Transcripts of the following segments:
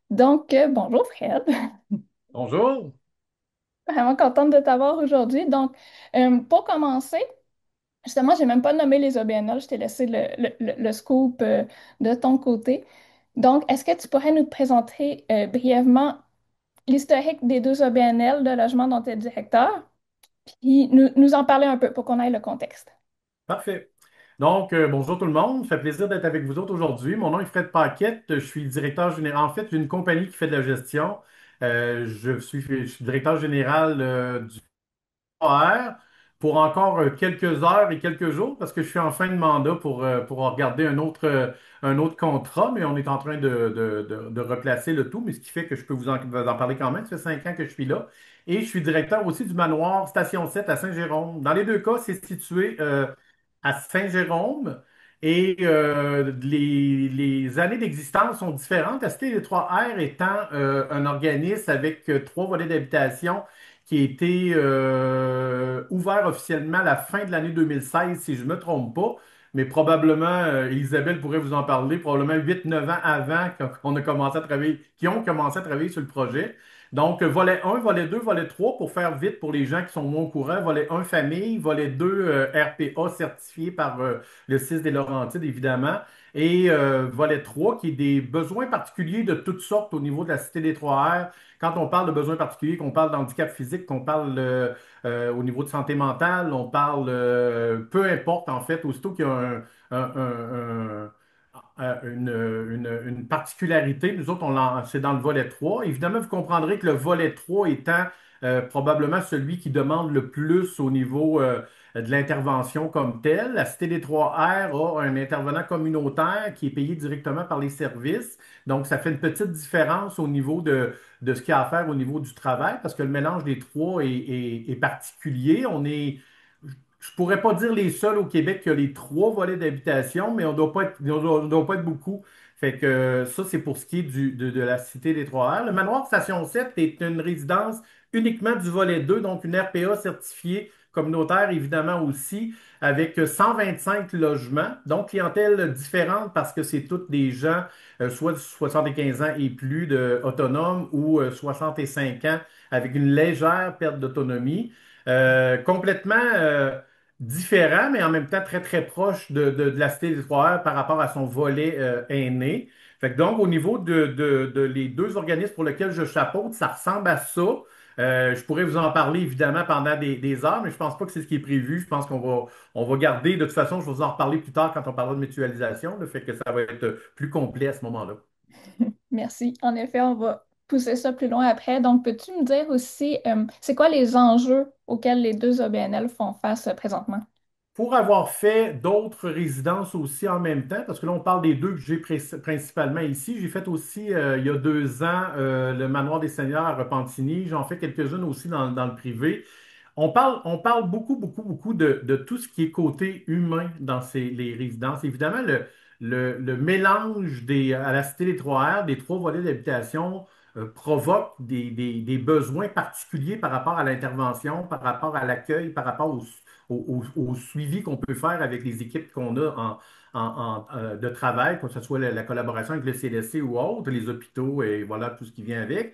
Bonjour Fred. Bonjour. Vraiment contente de t'avoir aujourd'hui. Pour commencer, justement, j'ai même pas nommé les OBNL, je t'ai laissé le scoop de ton côté. Donc, est-ce que tu pourrais nous présenter brièvement l'historique des deux OBNL, de logement dont tu es directeur, puis nous en parler un peu pour qu'on ait le contexte? Parfait. Donc, bonjour tout le monde. Ça fait plaisir d'être avec vous autres aujourd'hui. Mon nom est Fred Paquette. Je suis directeur général, en fait, d'une compagnie qui fait de la gestion. Je suis directeur général du R pour encore quelques heures et quelques jours parce que je suis en fin de mandat pour regarder un autre contrat, mais on est en train de replacer le tout, mais ce qui fait que je peux vous en parler quand même. Ça fait 5 ans que je suis là. Et je suis directeur aussi du manoir Station 7 à Saint-Jérôme. Dans les deux cas, c'est situé à Saint-Jérôme. Et les années d'existence sont différentes. La Cité des Trois-R étant un organisme avec trois volets d'habitation qui a été ouvert officiellement à la fin de l'année 2016, si je ne me trompe pas. Mais probablement, Isabelle pourrait vous en parler, probablement 8 9 ans avant qu'on a commencé à travailler, qui ont commencé à travailler sur le projet. Donc, volet un, volet 2, volet 3, pour faire vite pour les gens qui sont moins au courant. Volet un, famille. Volet 2, RPA certifié par le CIS des Laurentides, évidemment. Et volet 3, qui est des besoins particuliers de toutes sortes au niveau de la Cité des Trois-R. Quand on parle de besoins particuliers, qu'on parle d'handicap physique, qu'on parle au niveau de santé mentale, on parle, peu importe en fait, aussitôt qu'il y a une particularité, nous autres, c'est dans le volet 3. Évidemment, vous comprendrez que le volet 3 étant probablement celui qui demande le plus au niveau de l'intervention comme telle. La Cité des Trois-R a un intervenant communautaire qui est payé directement par les services. Donc, ça fait une petite différence au niveau de ce qu'il y a à faire au niveau du travail, parce que le mélange des trois est particulier. Je pourrais pas dire les seuls au Québec qui ont les trois volets d'habitation, mais on doit pas être beaucoup. Fait que ça, c'est pour ce qui est de la Cité des Trois-R. Le manoir Station 7 est une résidence uniquement du volet 2, donc une RPA certifiée communautaire, évidemment aussi, avec 125 logements, donc clientèle différente parce que c'est toutes des gens soit de 75 ans et plus autonomes ou 65 ans avec une légère perte d'autonomie. Complètement différent, mais en même temps très très proche de la Cité des Trois-Heures par rapport à son volet aîné. Fait que donc, au niveau de les deux organismes pour lesquels je chapeaute, ça ressemble à ça. Je pourrais vous en parler évidemment pendant des heures, mais je pense pas que c'est ce qui est prévu. Je pense qu'on va garder, de toute façon, je vais vous en reparler plus tard quand on parlera de mutualisation, le fait que ça va être plus complet à ce moment-là. Merci. En effet, on va pousser ça plus loin après. Donc, peux-tu me dire aussi, c'est quoi les enjeux auxquels les deux OBNL font face présentement? Pour avoir fait d'autres résidences aussi en même temps, parce que là, on parle des deux que j'ai principalement ici. J'ai fait aussi, il y a 2 ans, le Manoir des Seigneurs à Repentigny. J'en fais quelques-unes aussi dans le privé. On parle beaucoup, beaucoup, beaucoup de tout ce qui est côté humain dans les résidences. Évidemment, le mélange à la Cité des Trois-R, des trois volets d'habitation, provoque des besoins particuliers par rapport à l'intervention, par rapport à l'accueil, par rapport au suivi qu'on peut faire avec les équipes qu'on a de travail, que ce soit la collaboration avec le CLSC ou autre, les hôpitaux et voilà tout ce qui vient avec.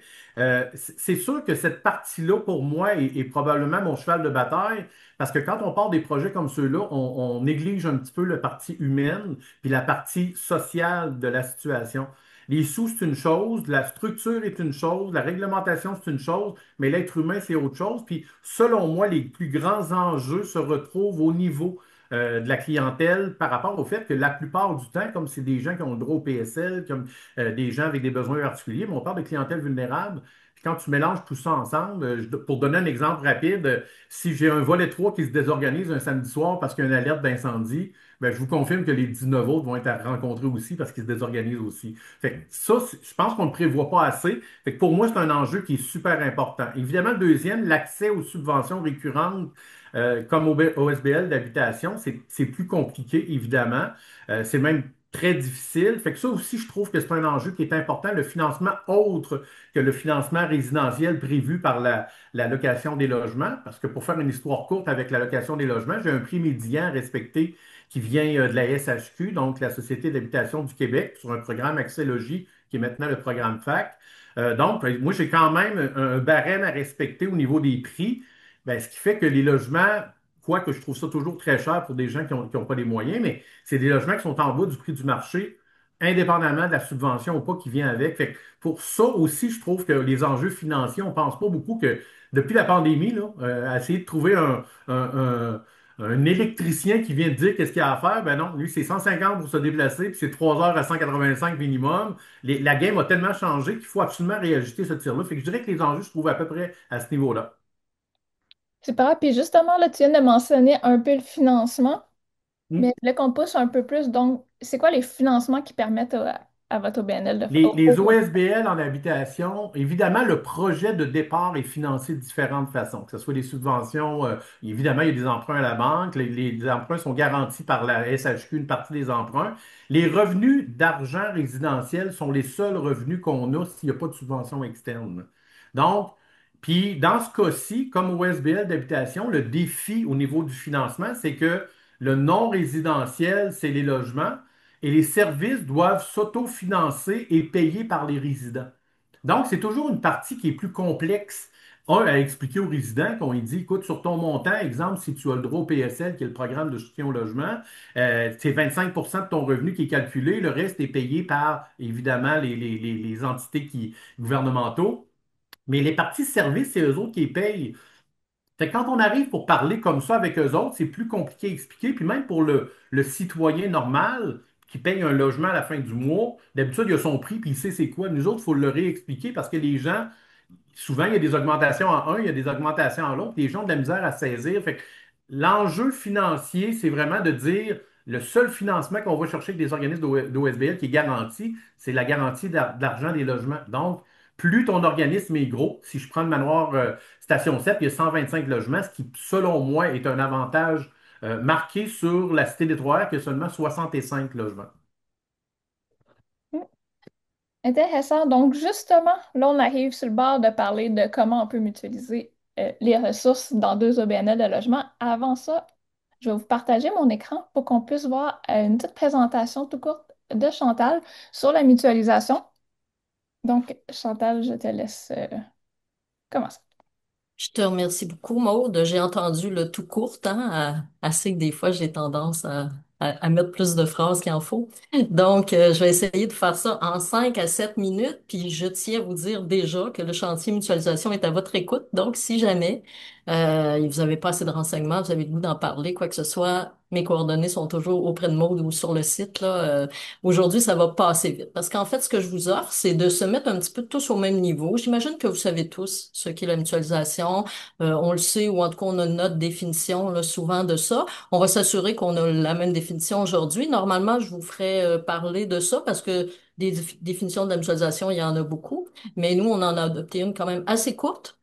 C'est sûr que cette partie-là, pour moi, est probablement mon cheval de bataille, parce que quand on part des projets comme ceux-là, on néglige un petit peu la partie humaine puis la partie sociale de la situation. Les sous, c'est une chose, la structure est une chose, la réglementation, c'est une chose, mais l'être humain, c'est autre chose. Puis, selon moi, les plus grands enjeux se retrouvent au niveau de la clientèle par rapport au fait que la plupart du temps, comme c'est des gens qui ont le droit au PSL, comme des gens avec des besoins particuliers, mais on parle de clientèle vulnérable. Puis quand tu mélanges tout ça ensemble, pour donner un exemple rapide, si j'ai un volet 3 qui se désorganise un samedi soir parce qu'il y a une alerte d'incendie, ben, je vous confirme que les 19 autres vont être à rencontrer aussi parce qu'ils se désorganisent aussi. Fait que ça, je pense qu'on ne le prévoit pas assez. Fait que pour moi, c'est un enjeu qui est super important. Évidemment, le deuxième, l'accès aux subventions récurrentes comme au OSBL d'habitation, c'est plus compliqué, évidemment. C'est même très difficile. Fait que ça aussi, je trouve que c'est un enjeu qui est important. Le financement autre que le financement résidentiel prévu par la location des logements. Parce que pour faire une histoire courte avec la location des logements, j'ai un prix médian à respecter qui vient de la SHQ, donc la Société d'habitation du Québec, sur un programme Accès Logis qui est maintenant le programme FAC. Donc, moi, j'ai quand même un barème à respecter au niveau des prix, ben, ce qui fait que les logements, quoique je trouve ça toujours très cher pour des gens qui ont pas les moyens, mais c'est des logements qui sont en bas du prix du marché, indépendamment de la subvention ou pas qui vient avec. Fait que pour ça aussi, je trouve que les enjeux financiers, on pense pas beaucoup que depuis la pandémie, là, à essayer de trouver un électricien qui vient de dire qu'est-ce qu'il y a à faire, ben non, lui, c'est 150 pour se déplacer, puis c'est 3 heures à 185 minimum. La game a tellement changé qu'il faut absolument réajuster ce tir-là. Fait que je dirais que les enjeux se trouvent à peu près à ce niveau-là. C'est pas grave. Puis justement, là, tu viens de mentionner un peu le financement, mais Hmm? je voulais qu'on pousse un peu plus. Donc, c'est quoi les financements qui permettent à votre OBNL de faire? Les OSBL en habitation, évidemment, le projet de départ est financé de différentes façons, que ce soit des subventions, évidemment, il y a des emprunts à la banque, les emprunts sont garantis par la SHQ, une partie des emprunts. Les revenus d'argent résidentiel sont les seuls revenus qu'on a s'il n'y a pas de subvention externe. Donc, puis dans ce cas-ci, comme OSBL d'habitation, le défi au niveau du financement, c'est que le non résidentiel, c'est les logements et les services doivent s'autofinancer et payer par les résidents. Donc, c'est toujours une partie qui est plus complexe. Un, à expliquer aux résidents qu'on lui dit, écoute, sur ton montant, exemple, si tu as le droit au PSL, qui est le programme de soutien au logement, c'est 25 de ton revenu qui est calculé, le reste est payé par, évidemment, les entités gouvernementaux. Mais les parties services, c'est eux autres qui les payent. Fait que quand on arrive pour parler comme ça avec eux autres, c'est plus compliqué à expliquer. Puis même pour le citoyen normal qui paye un logement à la fin du mois, d'habitude, il a son prix, puis il sait c'est quoi. Nous autres, il faut le réexpliquer parce que les gens, souvent, il y a des augmentations en un, il y a des augmentations en l'autre. Les gens ont de la misère à saisir. Fait que l'enjeu financier, c'est vraiment de dire le seul financement qu'on va chercher avec des organismes d'OSBL qui est garanti, c'est la garantie d'argent des logements. Donc, plus ton organisme est gros, si je prends le manoir Station 7, il y a 125 logements, ce qui, selon moi, est un avantage marqué sur la Cité des Trois-Rivières qui a seulement 65 logements. Intéressant. Donc, justement, là, on arrive sur le bord de parler de comment on peut mutualiser les ressources dans deux OBNL de logement. Avant ça, je vais vous partager mon écran pour qu'on puisse voir une petite présentation tout courte de Chantal sur la mutualisation. Donc, Chantal, je te laisse commencer. Je te remercie beaucoup, Maude. J'ai entendu le tout court, hein, assez que des fois j'ai tendance à mettre plus de phrases qu'il en faut. Donc, je vais essayer de faire ça en 5 à 7 minutes. Puis, je tiens à vous dire déjà que le chantier mutualisation est à votre écoute. Donc, si jamais vous n'avez pas assez de renseignements, vous avez le goût d'en parler, quoi que ce soit, mes coordonnées sont toujours auprès de Maude ou sur le site, là. Aujourd'hui, ça va pas assez vite. Parce qu'en fait, ce que je vous offre, c'est de se mettre un petit peu tous au même niveau. J'imagine que vous savez tous ce qu'est la mutualisation. On le sait, ou en tout cas, on a notre définition là, souvent de ça. On va s'assurer qu'on a la même définition aujourd'hui. Normalement, je vous ferai parler de ça parce que des définitions de la mutualisation, il y en a beaucoup. Mais nous, on en a adopté une quand même assez courte.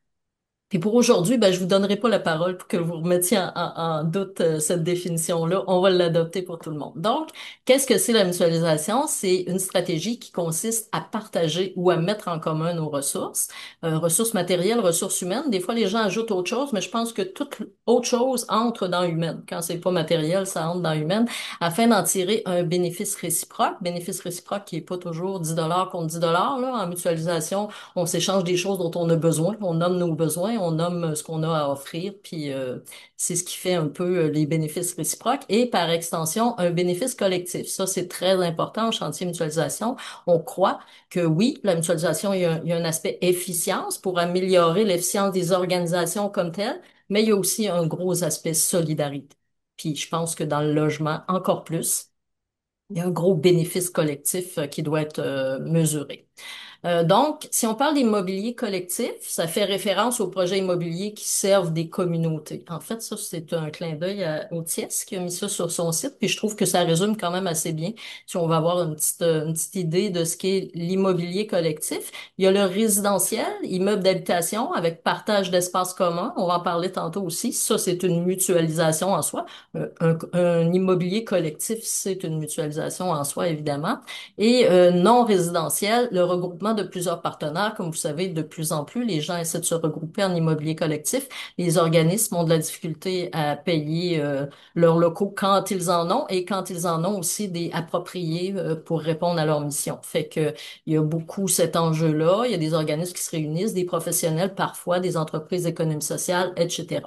Puis pour aujourd'hui, ben, je vous donnerai pas la parole pour que vous remettiez en doute cette définition-là. On va l'adopter pour tout le monde. Donc, qu'est-ce que c'est la mutualisation? C'est une stratégie qui consiste à partager ou à mettre en commun nos ressources, ressources matérielles, ressources humaines. Des fois, les gens ajoutent autre chose, mais je pense que toute autre chose entre dans humaine. Quand c'est pas matériel, ça entre dans humaine, afin d'en tirer un bénéfice réciproque. Bénéfice réciproque qui est pas toujours 10 contre 10 là. En mutualisation, on s'échange des choses dont on a besoin, on nomme nos besoins, on nomme ce qu'on a à offrir, puis c'est ce qui fait un peu les bénéfices réciproques et par extension un bénéfice collectif. Ça, c'est très important en chantier mutualisation. On croit que oui, la mutualisation, il y a un aspect efficience pour améliorer l'efficience des organisations comme telles, mais il y a aussi un gros aspect solidarité. Puis je pense que dans le logement, encore plus, il y a un gros bénéfice collectif qui doit être mesuré. Donc, si on parle d'immobilier collectif, ça fait référence aux projets immobiliers qui servent des communautés. En fait, ça, c'est un clin d'œil au TIES qui a mis ça sur son site, puis je trouve que ça résume quand même assez bien si on va avoir une petite idée de ce qu'est l'immobilier collectif. Il y a le résidentiel, immeuble d'habitation avec partage d'espaces communs. On va en parler tantôt aussi. Ça, c'est une mutualisation en soi. Un immobilier collectif, c'est une mutualisation en soi, évidemment. Et non résidentiel, le le regroupement de plusieurs partenaires. Comme vous savez, de plus en plus, les gens essaient de se regrouper en immobilier collectif. Les organismes ont de la difficulté à payer leurs locaux quand ils en ont et quand ils en ont aussi des appropriés pour répondre à leur mission. Fait que il y a beaucoup cet enjeu-là. Il y a des organismes qui se réunissent, des professionnels parfois, des entreprises d'économie sociale, etc.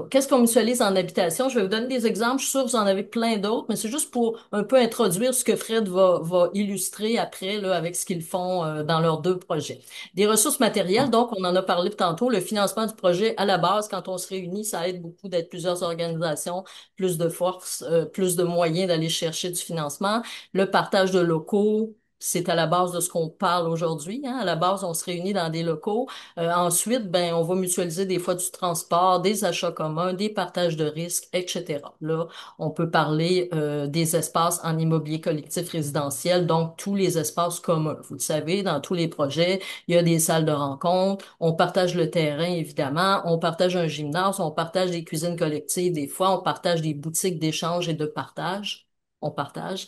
Qu'est-ce qu'on mutualise en habitation? Je vais vous donner des exemples. Je suis sûre que vous en avez plein d'autres, mais c'est juste pour un peu introduire ce que Fred va illustrer après là, avec ce qu'ils font dans leurs deux projets. Des ressources matérielles, donc on en a parlé tantôt. Le financement du projet, à la base, quand on se réunit, ça aide beaucoup d'être plusieurs organisations, plus de force, plus de moyens d'aller chercher du financement. Le partage de locaux. C'est à la base de ce qu'on parle aujourd'hui, hein. À la base, on se réunit dans des locaux. Ensuite, ben, on va mutualiser des fois du transport, des achats communs, des partages de risques, etc. Là, on peut parler des espaces en immobilier collectif résidentiel, donc tous les espaces communs. Vous le savez, dans tous les projets, il y a des salles de rencontre, on partage le terrain, évidemment, on partage un gymnase, on partage des cuisines collectives, des fois, on partage des boutiques d'échange et de partage. On partage.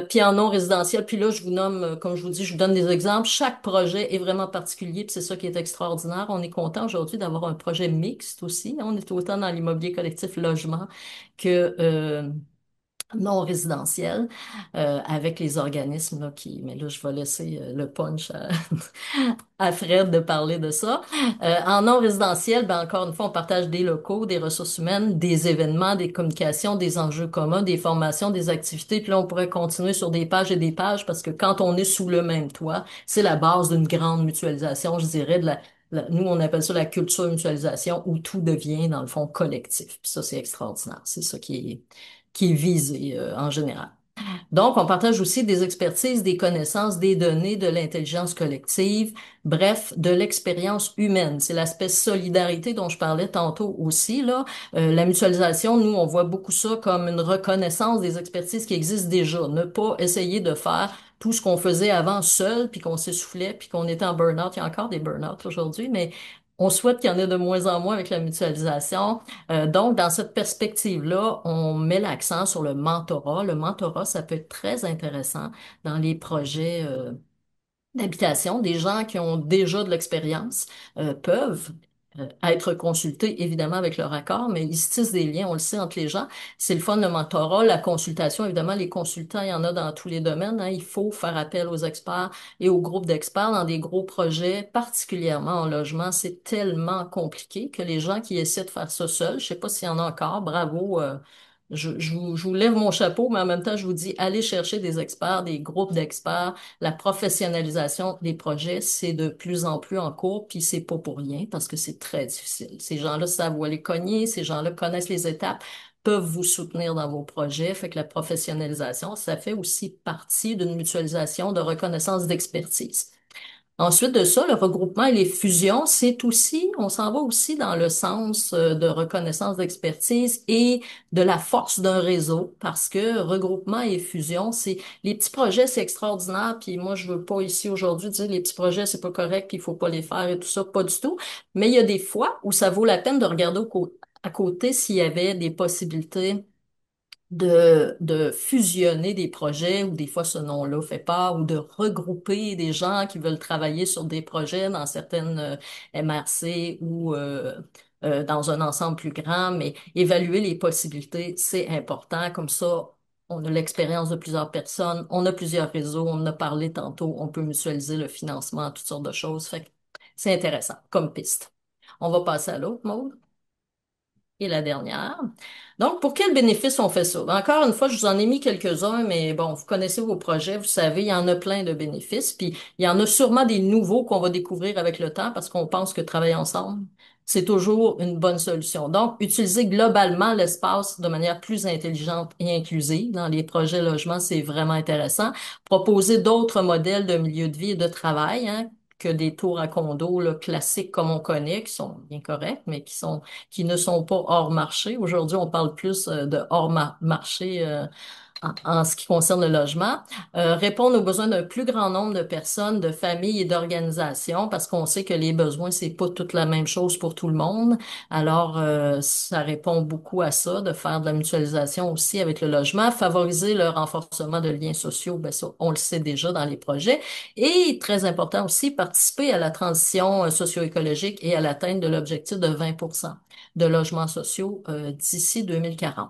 Puis en non résidentiel, puis là, je vous nomme, comme je vous dis, je vous donne des exemples. Chaque projet est vraiment particulier, puis c'est ça qui est extraordinaire. On est content aujourd'hui d'avoir un projet mixte aussi. On est autant dans l'immobilier collectif logement que non résidentiel, avec les organismes là, qui... Mais là, je vais laisser le punch à Fred de parler de ça. En non résidentiel, ben encore une fois, on partage des locaux, des ressources humaines, des événements, des communications, des enjeux communs, des formations, des activités. Puis là, on pourrait continuer sur des pages et des pages parce que quand on est sous le même toit, c'est la base d'une grande mutualisation, je dirais, nous, on appelle ça la culture mutualisation où tout devient, dans le fond, collectif. Puis ça, c'est extraordinaire. C'est ça qui est visé en général. Donc, on partage aussi des expertises, des connaissances, des données, de l'intelligence collective, bref, de l'expérience humaine. C'est l'aspect solidarité dont je parlais tantôt aussi, là. La mutualisation, nous, on voit beaucoup ça comme une reconnaissance des expertises qui existent déjà. Ne pas essayer de faire tout ce qu'on faisait avant seul, puis qu'on s'essoufflait, puis qu'on était en burn-out. Il y a encore des burn-out aujourd'hui, mais on souhaite qu'il y en ait de moins en moins avec la mutualisation. Donc, dans cette perspective-là, on met l'accent sur le mentorat. Le mentorat, ça peut être très intéressant dans les projets d'habitation. Des gens qui ont déjà de l'expérience peuvent être consultés, évidemment, avec leur accord, mais ils se tissent des liens, on le sait, entre les gens. C'est le fun, le mentorat, la consultation. Évidemment, les consultants, il y en a dans tous les domaines, hein. Il faut faire appel aux experts et aux groupes d'experts dans des gros projets, particulièrement en logement. C'est tellement compliqué que les gens qui essaient de faire ça seuls, je sais pas s'il y en a encore, bravo. Je vous lève mon chapeau, mais en même temps, je vous dis, allez chercher des experts, des groupes d'experts. La professionnalisation des projets, c'est de plus en plus en cours, puis c'est pas pour rien, parce que c'est très difficile. Ces gens-là savent où aller cogner, ces gens-là connaissent les étapes, peuvent vous soutenir dans vos projets. Fait que la professionnalisation, ça fait aussi partie d'une mutualisation de reconnaissance d'expertise. Ensuite de ça, le regroupement et les fusions, c'est aussi, on s'en va aussi dans le sens de reconnaissance d'expertise et de la force d'un réseau, parce que regroupement et fusion, c'est les petits projets, c'est extraordinaire. Puis moi, je veux pas ici aujourd'hui dire les petits projets, c'est pas correct, puis il faut pas les faire et tout ça, pas du tout. Mais il y a des fois où ça vaut la peine de regarder à côté s'il y avait des possibilités de fusionner des projets, ou des fois ce nom-là fait peur, ou de regrouper des gens qui veulent travailler sur des projets dans certaines MRC ou dans un ensemble plus grand, mais évaluer les possibilités, c'est important. Comme ça, on a l'expérience de plusieurs personnes, on a plusieurs réseaux, on en a parlé tantôt, on peut mutualiser le financement, toutes sortes de choses. Fait que c'est intéressant comme piste. On va passer à l'autre, Maud. Et la dernière. Donc, pour quel bénéfice on fait ça? Encore une fois, je vous en ai mis quelques-uns, mais bon, vous connaissez vos projets, vous savez, il y en a plein de bénéfices, puis il y en a sûrement des nouveaux qu'on va découvrir avec le temps parce qu'on pense que travailler ensemble, c'est toujours une bonne solution. Donc, utiliser globalement l'espace de manière plus intelligente et inclusive dans les projets logements, c'est vraiment intéressant. Proposer d'autres modèles de milieu de vie et de travail, hein, que des tours à condos là, classiques comme on connaît, qui sont bien corrects, mais qui ne sont pas hors marché. Aujourd'hui, on parle plus de hors marché en ce qui concerne le logement, répondre aux besoins d'un plus grand nombre de personnes, de familles et d'organisations, parce qu'on sait que les besoins, c'est pas toute la même chose pour tout le monde. Alors, ça répond beaucoup à ça, de faire de la mutualisation aussi avec le logement, favoriser le renforcement de liens sociaux, ben ça, on le sait déjà dans les projets. Et très important aussi, participer à la transition socio-écologique et à l'atteinte de l'objectif de 20% de logements sociaux d'ici 2040.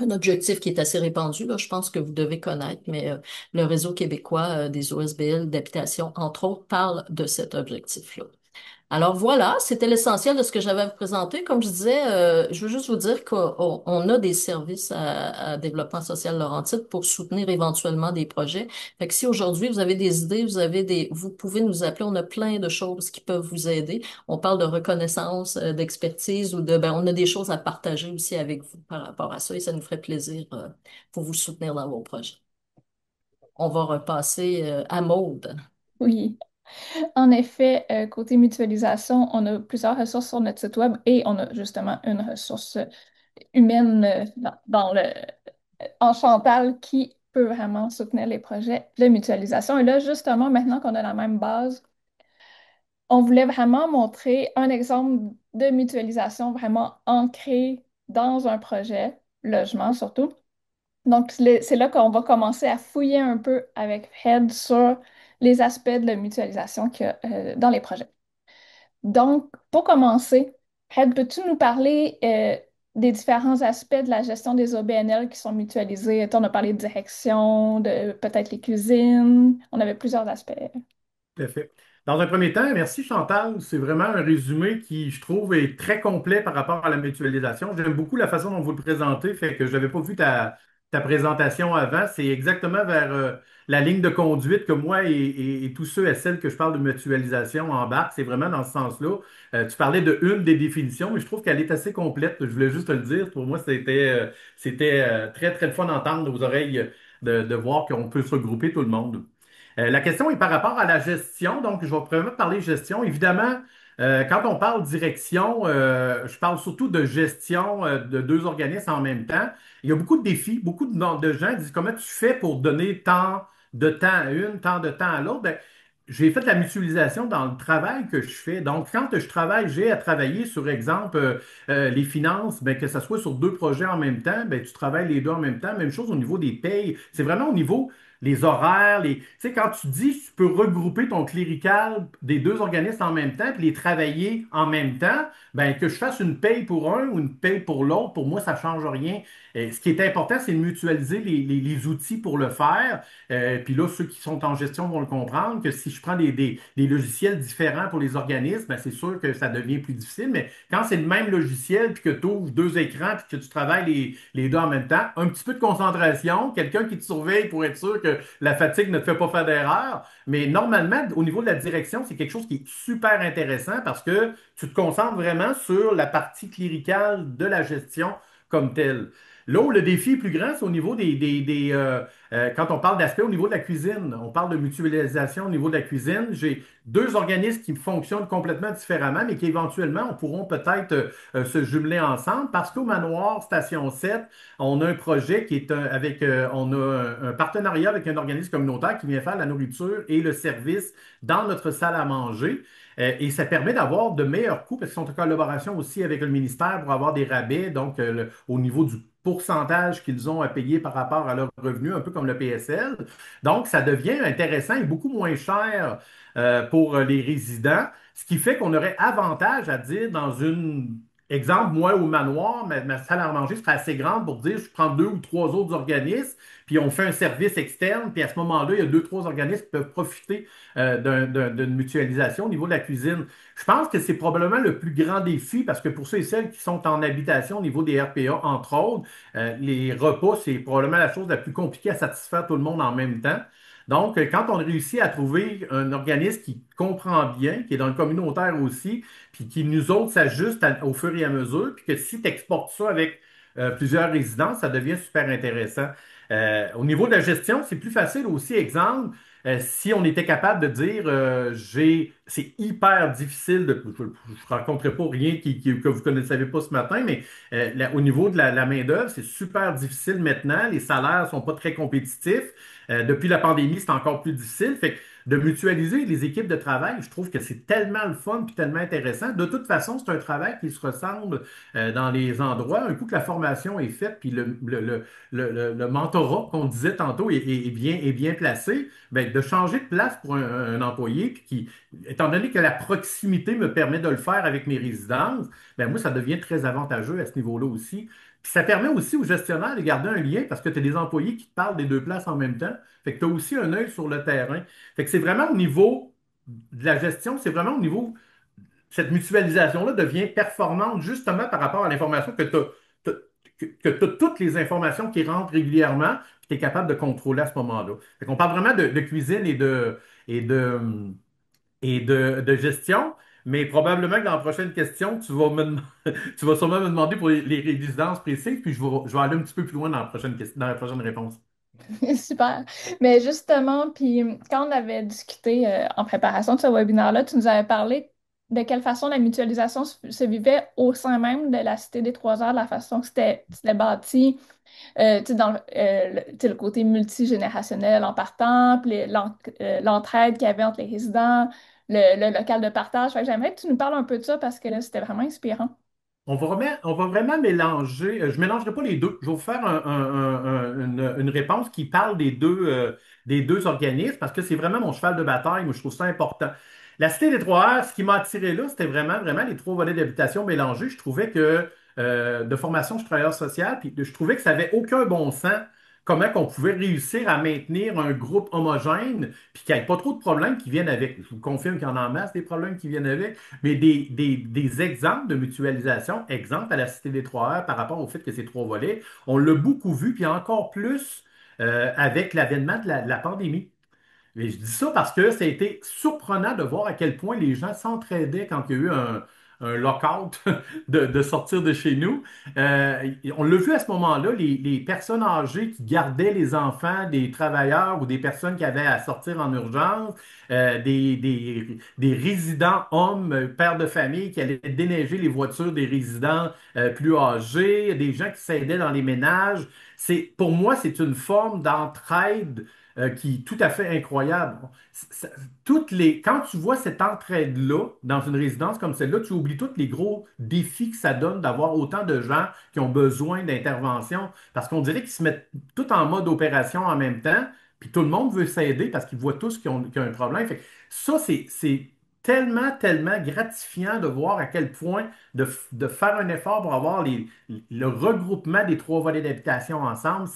Un objectif qui est assez répandu, là, je pense que vous devez connaître, mais le réseau québécois des OSBL d'habitation, entre autres, parle de cet objectif-là. Alors voilà, c'était l'essentiel de ce que j'avais à vous présenter. Comme je disais, je veux juste vous dire qu'on a des services à développement social Laurentide pour soutenir éventuellement des projets. Fait que si aujourd'hui vous avez des idées, vous pouvez nous appeler. On a plein de choses qui peuvent vous aider. On parle de reconnaissance, d'expertise on a des choses à partager aussi avec vous par rapport à ça et ça nous ferait plaisir, pour vous soutenir dans vos projets. On va repasser, à Maude. Oui. En effet, côté mutualisation, on a plusieurs ressources sur notre site web et on a justement une ressource humaine dans le en Chantal qui peut vraiment soutenir les projets de mutualisation. Et là, justement, maintenant qu'on a la même base, on voulait vraiment montrer un exemple de mutualisation vraiment ancré dans un projet, logement surtout. Donc, c'est là qu'on va commencer à fouiller un peu avec Head sur les aspects de la mutualisation qu'il y a dans les projets. Donc, pour commencer, Head, peux-tu nous parler des différents aspects de la gestion des OBNL qui sont mutualisés? On a parlé de direction, de peut-être les cuisines. On avait plusieurs aspects. Tout à fait. Dans un premier temps, merci Chantal. C'est vraiment un résumé qui, je trouve, est très complet par rapport à la mutualisation. J'aime beaucoup la façon dont vous le présentez, fait que je n'avais pas vu ta présentation avant. C'est exactement vers la ligne de conduite que moi et tous ceux et celles que je parle de mutualisation embarquent. C'est vraiment dans ce sens-là. Tu parlais de une des définitions, mais je trouve qu'elle est assez complète. Je voulais juste te le dire. Pour moi, c'était très, très le fun d'entendre nos oreilles de voir qu'on peut se regrouper tout le monde. La question est par rapport à la gestion. Donc, je vais premièrement parler gestion. Évidemment, quand on parle direction, je parle surtout de gestion de deux organismes en même temps. Il y a beaucoup de défis. Beaucoup de gens disent comment tu fais pour donner tant de temps à une, tant de temps à l'autre. Ben, j'ai fait de la mutualisation dans le travail que je fais. Donc, quand je travaille, j'ai à travailler sur, exemple, les finances, ben, que ce soit sur deux projets en même temps, ben, tu travailles les deux en même temps. Même chose au niveau des payes. C'est vraiment au niveau les horaires, tu sais, quand tu dis tu peux regrouper ton clérical des deux organismes en même temps puis les travailler en même temps, ben que je fasse une paye pour un ou une paye pour l'autre, pour moi, ça change rien. Ce qui est important, c'est de mutualiser les outils pour le faire. Puis là, ceux qui sont en gestion vont le comprendre, que si je prends des logiciels différents pour les organismes, ben, c'est sûr que ça devient plus difficile. Mais quand c'est le même logiciel, puis que tu ouvres deux écrans, puis que tu travailles les deux en même temps, un petit peu de concentration, quelqu'un qui te surveille pour être sûr que la fatigue ne te fait pas faire d'erreur. Mais normalement, au niveau de la direction, c'est quelque chose qui est super intéressant parce que tu te concentres vraiment sur la partie cléricale de la gestion comme telle. Là où le défi est plus grand, c'est au niveau quand on parle d'aspect au niveau de la cuisine. On parle de mutualisation au niveau de la cuisine. J'ai deux organismes qui fonctionnent complètement différemment, mais qui éventuellement pourront peut-être se jumeler ensemble parce qu'au Manoir Station 7, on a un projet qui est on a un partenariat avec un organisme communautaire qui vient faire la nourriture et le service dans notre salle à manger. Et ça permet d'avoir de meilleurs coûts parce qu'ils sont en collaboration aussi avec le ministère pour avoir des rabais, donc au niveau du pourcentage qu'ils ont à payer par rapport à leurs revenus, un peu comme le PSL. Donc, ça devient intéressant et beaucoup moins cher pour les résidents, ce qui fait qu'on aurait avantage à dire dans une exemple, moi au manoir, ma salle à manger serait assez grande pour dire je prends deux ou trois autres organismes, puis on fait un service externe, puis à ce moment-là, il y a deux, trois organismes qui peuvent profiter d'une mutualisation au niveau de la cuisine. Je pense que c'est probablement le plus grand défi parce que pour ceux et celles qui sont en habitation au niveau des RPA, entre autres, les repas, c'est probablement la chose la plus compliquée à satisfaire tout le monde en même temps. Donc, quand on réussit à trouver un organisme qui comprend bien, qui est dans le communautaire aussi, puis qui nous autres s'ajuste au fur et à mesure, puis que si tu exportes ça avec plusieurs résidences, ça devient super intéressant. Au niveau de la gestion, c'est plus facile aussi. Exemple, si on était capable de dire j'ai c'est hyper difficile je ne rencontrerai pas rien que vous ne savez pas ce matin, mais au niveau de la main-d'œuvre, c'est super difficile maintenant. Les salaires sont pas très compétitifs. Depuis la pandémie, c'est encore plus difficile. Fait que de mutualiser les équipes de travail, je trouve que c'est tellement le fun puis tellement intéressant. De toute façon, c'est un travail qui se ressemble dans les endroits. Un coup que la formation est faite, puis le mentorat qu'on disait tantôt est bien placé, ben, de changer de place pour un employé, puis qui étant donné que la proximité me permet de le faire avec mes résidences, ben moi, ça devient très avantageux à ce niveau-là aussi. Puis ça permet aussi aux gestionnaires de garder un lien parce que tu as des employés qui te parlent des deux places en même temps. Fait que tu as aussi un œil sur le terrain. Fait que c'est vraiment au niveau de la gestion, c'est vraiment au niveau, cette mutualisation-là devient performante justement par rapport à l'information que tu as, que tu toutes les informations qui rentrent régulièrement, puis tu es capable de contrôler à ce moment-là. Fait qu'on parle vraiment de cuisine et de, de gestion, mais probablement que dans la prochaine question, tu vas sûrement me demander pour les résidences précises, puis je vais aller un petit peu plus loin dans la dans la prochaine réponse. Super. Mais justement, puis quand on avait discuté en préparation de ce webinaire-là, tu nous avais parlé de quelle façon la mutualisation se vivait au sein même de la Cité des Trois Heures, de la façon que c'était bâti, tu sais, dans tu sais, le côté multigénérationnel en partant, puis l'entraide qu'il y avait entre les résidents, le local de partage. Fait que j'aimerais que tu nous parles un peu de ça parce que là, c'était vraiment inspirant. On va vraiment mélanger. Je ne mélangerai pas les deux. Je vais vous faire une réponse qui parle des deux organismes parce que c'est vraiment mon cheval de bataille. Moi, je trouve ça important. La Cité des Trois-Heures, ce qui m'a attiré là, c'était vraiment les trois volets d'habitation mélangés. Je trouvais que de formation, je suis travailleur social, puis je trouvais que ça n'avait aucun bon sens. Comment qu'on pouvait réussir à maintenir un groupe homogène, puis qu'il n'y ait pas trop de problèmes qui viennent avec. Je vous confirme qu'il y en a en masse des problèmes qui viennent avec. Mais des exemples de mutualisation, exemple à la Cité des Trois Heures par rapport au fait que c'est trois volets, on l'a beaucoup vu, puis encore plus avec l'avènement de la pandémie. Mais je dis ça parce que ça a été surprenant de voir à quel point les gens s'entraidaient quand il y a eu un lockout de sortir de chez nous. On l'a vu à ce moment-là, les personnes âgées qui gardaient les enfants des travailleurs ou des personnes qui avaient à sortir en urgence, des résidents hommes, pères de famille qui allaient déneiger les voitures des résidents plus âgés, des gens qui s'aidaient dans les ménages. Pour moi, c'est une forme d'entraide qui est tout à fait incroyable. Quand tu vois cette entraide-là dans une résidence comme celle-là, tu oublies tous les gros défis que ça donne d'avoir autant de gens qui ont besoin d'intervention parce qu'on dirait qu'ils se mettent tout en mode opération en même temps, puis tout le monde veut s'aider parce qu'ils voient tous qu'ils ont un problème. Fait que ça, c'est tellement gratifiant de voir à quel point de faire un effort pour avoir le regroupement des trois volets d'habitation ensemble,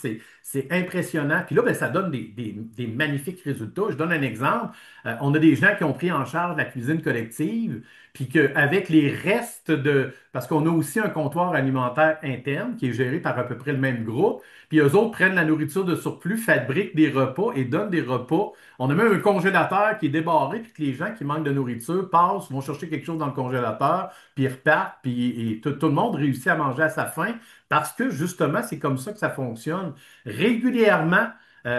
c'est impressionnant. Puis là, ben, ça donne des magnifiques résultats. Je donne un exemple. On a des gens qui ont pris en charge la cuisine collective, puis qu'avec les restes parce qu'on a aussi un comptoir alimentaire interne qui est géré par à peu près le même groupe, puis eux autres prennent la nourriture de surplus, fabriquent des repas et donnent des repas. On a même un congélateur qui est débarré, puis que les gens qui manquent de nourriture passent, vont chercher quelque chose dans le congélateur, puis ils repartent, puis tout le monde réussit à manger à sa faim parce que justement, c'est comme ça que ça fonctionne. Régulièrement,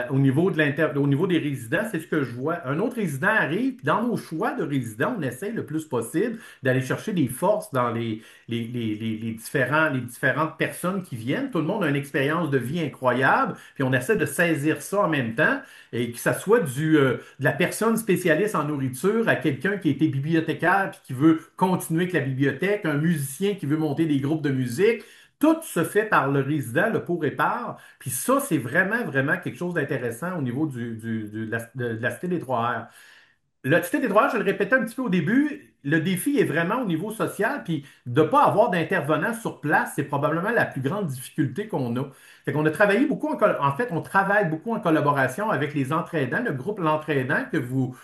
au niveau des résidents, c'est ce que je vois. Un autre résident arrive, puis dans nos choix de résidents, on essaie le plus possible d'aller chercher des forces dans les différentes personnes qui viennent. Tout le monde a une expérience de vie incroyable, puis on essaie de saisir ça en même temps, et que ça soit de la personne spécialiste en nourriture à quelqu'un qui a été bibliothécaire puis qui veut continuer avec la bibliothèque, un musicien qui veut monter des groupes de musique. Tout se fait par le résident, le pour et par. Puis ça, c'est vraiment quelque chose d'intéressant au niveau de la Cité des Trois-Heures. La Cité des Droits, je le répétais un petit peu au début, le défi est vraiment au niveau social, puis de ne pas avoir d'intervenants sur place, c'est probablement la plus grande difficulté qu'on a. Fait qu'on a travaillé beaucoup en fait, on travaille beaucoup en collaboration avec les entraidants, le groupe L'Entraidant que vous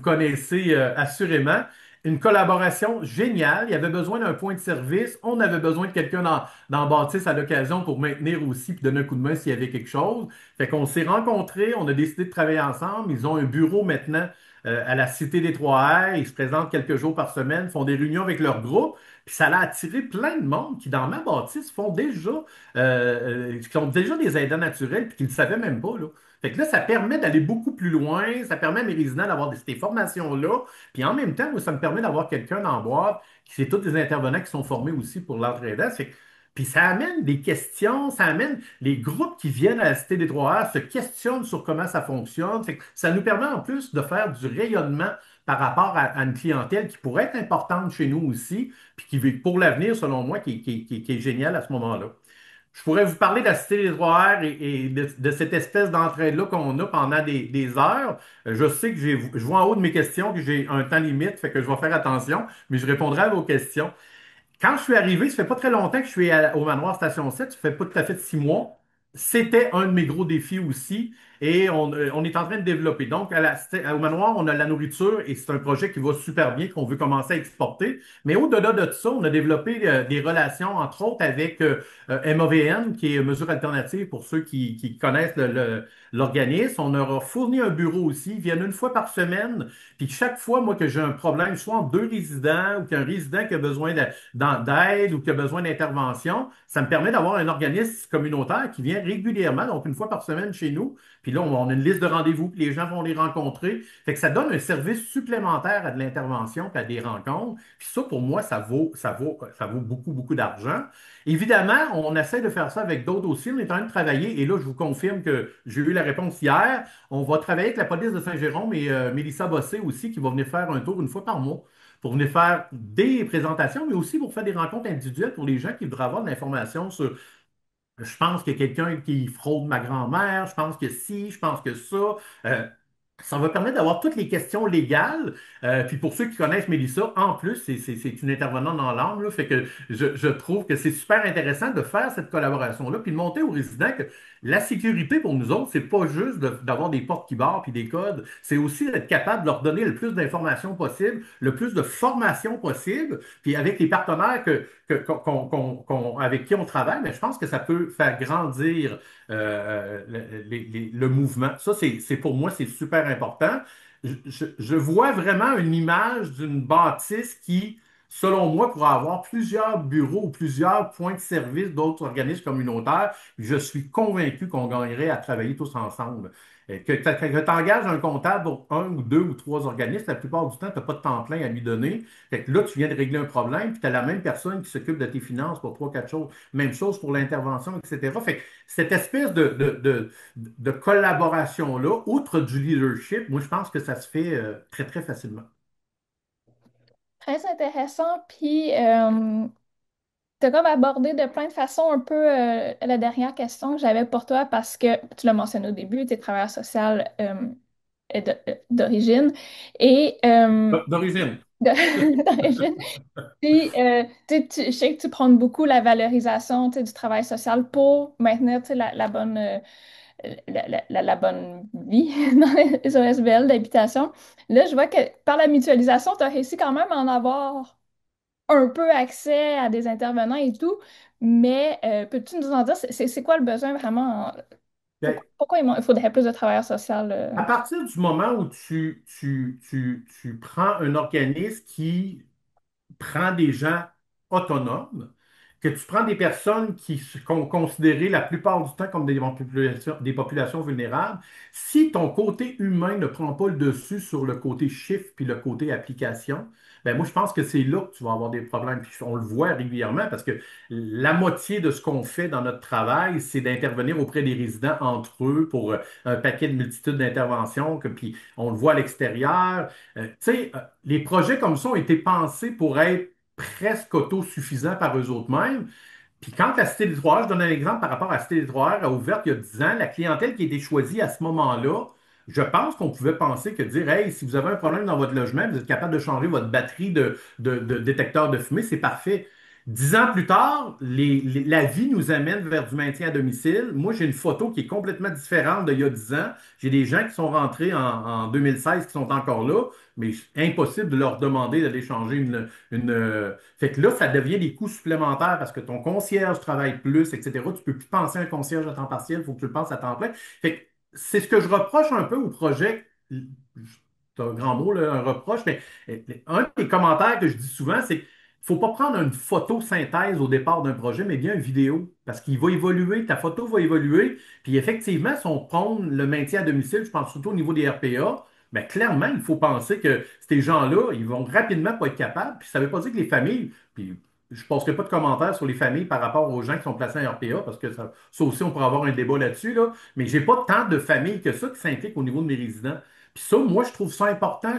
connaissez assurément. Une collaboration géniale. Il y avait besoin d'un point de service. On avait besoin de quelqu'un dans bâtisse à l'occasion pour maintenir aussi puis donner un coup de main s'il y avait quelque chose. Fait qu'on s'est rencontrés, on a décidé de travailler ensemble. Ils ont un bureau maintenant à la Cité des Trois-Airs. Ils se présentent quelques jours par semaine, font des réunions avec leur groupe. Puis ça a attiré plein de monde qui, dans ma bâtisse, qui sont déjà des aidants naturels puis qui ne le savaient même pas, là. Fait que là, ça permet d'aller beaucoup plus loin, ça permet à mes résidents d'avoir ces formations-là, puis en même temps, moi, ça me permet d'avoir quelqu'un dans la boîte, qui c'est tous des intervenants qui sont formés aussi pour l'entraide. Puis ça amène des questions, ça amène les groupes qui viennent à la Cité des Trois-Heures se questionnent sur comment ça fonctionne. Fait que ça nous permet en plus de faire du rayonnement par rapport à une clientèle qui pourrait être importante chez nous aussi, puis pour l'avenir, selon moi, qui est génial à ce moment-là. Je pourrais vous parler de la Cité des Trois-Heures et de cette espèce d'entraide-là qu'on a pendant des heures. Je sais que je vois en haut de mes questions que j'ai un temps limite, fait que je vais faire attention, mais je répondrai à vos questions. Quand je suis arrivé, ça fait pas très longtemps que je suis au manoir Station 7, ça fait pas tout à fait 6 mois. C'était un de mes gros défis aussi et on est en train de développer. Donc, au manoir, on a la nourriture et c'est un projet qui va super bien, qu'on veut commencer à exporter. Mais au-delà de ça, on a développé des relations, entre autres, avec MAVN, qui est Mesure Alternative pour ceux qui connaissent l'organisme. On leur a fourni un bureau aussi. Ils viennent une fois par semaine. Puis chaque fois, moi, que j'ai un problème, soit entre deux résidents ou qu'un résident qui a besoin d'aide ou qui a besoin d'intervention, ça me permet d'avoir un organisme communautaire qui vient régulièrement, donc une fois par semaine chez nous. Puis là, on a une liste de rendez-vous, puis les gens vont les rencontrer. Fait que ça donne un service supplémentaire à de l'intervention, puis à des rencontres. Puis ça, pour moi, ça vaut beaucoup, beaucoup d'argent. Évidemment, on essaie de faire ça avec d'autres aussi. On est en train de travailler, et là, je vous confirme que j'ai eu la réponse hier. On va travailler avec la police de Saint-Jérôme et Mélissa Bossé aussi, qui va venir faire un tour une fois par mois pour venir faire des présentations, mais aussi pour faire des rencontres individuelles pour les gens qui voudraient avoir de l'information sur je pense qu'il y a quelqu'un qui fraude ma grand-mère, je pense que si, je pense que ça. Euh, Ça va permettre d'avoir toutes les questions légales. Puis pour ceux qui connaissent Mélissa, en plus, c'est une intervenante dans l'âme, là, fait que je trouve que c'est super intéressant de faire cette collaboration-là, puis de montrer aux résidents que la sécurité pour nous autres, c'est pas juste d'avoir des portes qui barrent puis des codes, c'est aussi d'être capable de leur donner le plus d'informations possible, le plus de formation possible, puis avec les partenaires avec qui on travaille, mais je pense que ça peut faire grandir le mouvement. Ça, pour moi, c'est super important. Je vois vraiment une image d'une bâtisse qui, selon moi, pourra avoir plusieurs bureaux ou plusieurs points de service d'autres organismes communautaires. Je suis convaincu qu'on gagnerait à travailler tous ensemble. Que tu engages un comptable pour un ou deux ou trois organismes, la plupart du temps, tu n'as pas de temps plein à lui donner. Fait que là, tu viens de régler un problème, puis tu as la même personne qui s'occupe de tes finances pour trois, quatre choses. Même chose pour l'intervention, etc. Fait que cette espèce de collaboration-là, outre du leadership, moi, je pense que ça se fait très, très facilement. Très intéressant. Puis, tu as comme abordé de plein de façons un peu la dernière question que j'avais pour toi parce que tu l'as mentionné au début, tu es travailleur social d'origine et D'origine. d'origine. Puis, je sais que tu prônes beaucoup la valorisation, tu sais, du travail social pour maintenir, tu sais, la bonne, la bonne vie dans les OSBL d'habitation. Là, je vois que par la mutualisation, tu as réussi quand même à en avoir un peu accès à des intervenants et tout, mais peux-tu nous en dire, c'est quoi le besoin vraiment? Pourquoi il faudrait plus de travailleurs sociaux? À partir du moment où tu prends un organisme qui prends des gens autonomes, que tu prends des personnes qui sont considérées la plupart du temps comme des populations vulnérables, si ton côté humain ne prend pas le dessus sur le côté chiffre puis le côté application, ben moi je pense que c'est là que tu vas avoir des problèmes. Puis on le voit régulièrement parce que la moitié de ce qu'on fait dans notre travail, c'est d'intervenir auprès des résidents entre eux pour un paquet de multitudes d'interventions, puis on le voit à l'extérieur. Tu sais, les projets comme ça ont été pensés pour être presque autosuffisants par eux autres mêmes. Puis quand la Cité des Trois-Heures, je donne un exemple par rapport à la Cité des Trois-Heures, a ouvert il y a 10 ans, la clientèle qui a été choisie à ce moment-là, je pense qu'on pouvait penser que dire, hey, si vous avez un problème dans votre logement, vous êtes capable de changer votre batterie de détecteur de fumée, c'est parfait. 10 ans plus tard, la vie nous amène vers du maintien à domicile. Moi, j'ai une photo qui est complètement différente d'il y a 10 ans. J'ai des gens qui sont rentrés en 2016 qui sont encore là, mais impossible de leur demander d'aller changer Fait que là, ça devient des coûts supplémentaires parce que ton concierge travaille plus, etc. Tu peux plus penser à un concierge à temps partiel, il faut que tu le penses à temps plein. Fait que c'est ce que je reproche un peu au projet c'est un grand mot, là, un reproche, mais un des commentaires que je dis souvent, c'est qu'il ne faut pas prendre une photo synthèse au départ d'un projet, mais bien une vidéo, parce qu'il va évoluer, ta photo va évoluer, puis effectivement, si on prône le maintien à domicile, je pense surtout au niveau des RPA, ben clairement, il faut penser que ces gens-là, ils vont rapidement pas être capables, puis ça ne veut pas dire que les familles, puis je ne posterai pas de commentaires sur les familles par rapport aux gens qui sont placés en RPA, parce que ça aussi, on pourrait avoir un débat là-dessus, là. Mais j'ai pas tant de familles que ça qui s'impliquent au niveau de mes résidents. Puis ça, moi, je trouve ça important.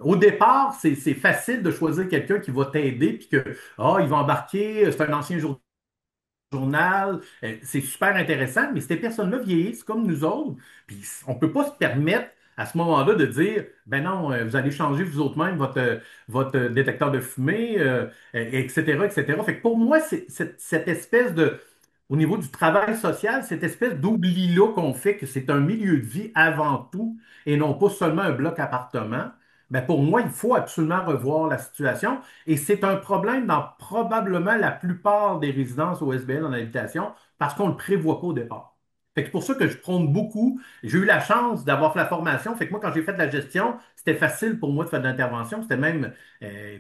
Au départ, c'est facile de choisir quelqu'un qui va t'aider, puis que, il va embarquer, c'est un ancien journal, c'est super intéressant, mais ces personnes-là vieillissent comme nous autres, puis on peut pas se permettre à ce moment-là de dire, ben non, vous allez changer vous autres même votre détecteur de fumée, etc., etc. Fait que pour moi, cette espèce de, au niveau du travail social, cette espèce d'oubli-là qu'on fait que c'est un milieu de vie avant tout et non pas seulement un bloc appartement, ben pour moi, il faut absolument revoir la situation. Et c'est un problème dans probablement la plupart des résidences OSBL en habitation parce qu'on ne le prévoit pas au départ. Fait que c'est pour ça que je prône beaucoup. J'ai eu la chance d'avoir fait la formation. Fait que moi, quand j'ai fait de la gestion, c'était facile pour moi de faire de l'intervention. C'était même,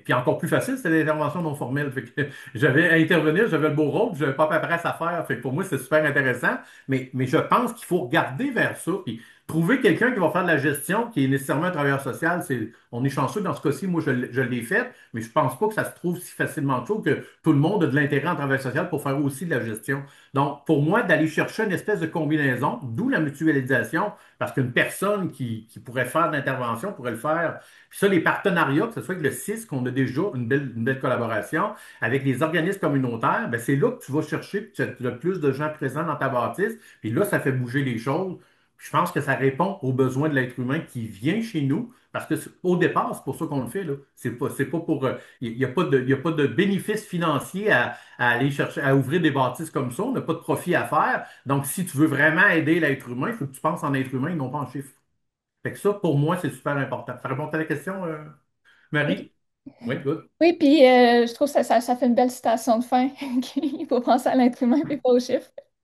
puis encore plus facile, c'était l'intervention non formelle. Fait que j'avais à intervenir, j'avais le beau rôle, puis j'avais pas paperasse à faire. Fait que pour moi, c'était super intéressant. Mais je pense qu'il faut regarder vers ça. Puis trouver quelqu'un qui va faire de la gestion, qui est nécessairement un travailleur social, on est chanceux dans ce cas-ci. Moi, je l'ai fait, mais je pense pas que ça se trouve si facilement que tout le monde a de l'intérêt en travail social pour faire aussi de la gestion. Donc, pour moi, d'aller chercher une espèce de combinaison, d'où la mutualisation, parce qu'une personne qui pourrait faire de l'intervention pourrait le faire. Puis ça, les partenariats, que ce soit avec le CIS, qu'on a déjà une belle collaboration, avec les organismes communautaires, ben c'est là que tu vas chercher, puis tu as le plus de gens présents dans ta bâtisse, puis là, ça fait bouger les choses. Je pense que ça répond aux besoins de l'être humain qui vient chez nous, parce que au départ, c'est pour ça qu'on le fait, là. C'est pas pour. Il n'y a pas de, il y a pas de bénéfice financier à aller chercher, à ouvrir des bâtisses comme ça. On n'a pas de profit à faire. Donc, si tu veux vraiment aider l'être humain, il faut que tu penses en être humain et non pas en chiffres. Fait que ça, pour moi, c'est super important. Ça répond à la question, Marie? Oui, good. Oui, puis je trouve que ça fait une belle citation de fin. Il faut penser à l'être humain et pas aux chiffres.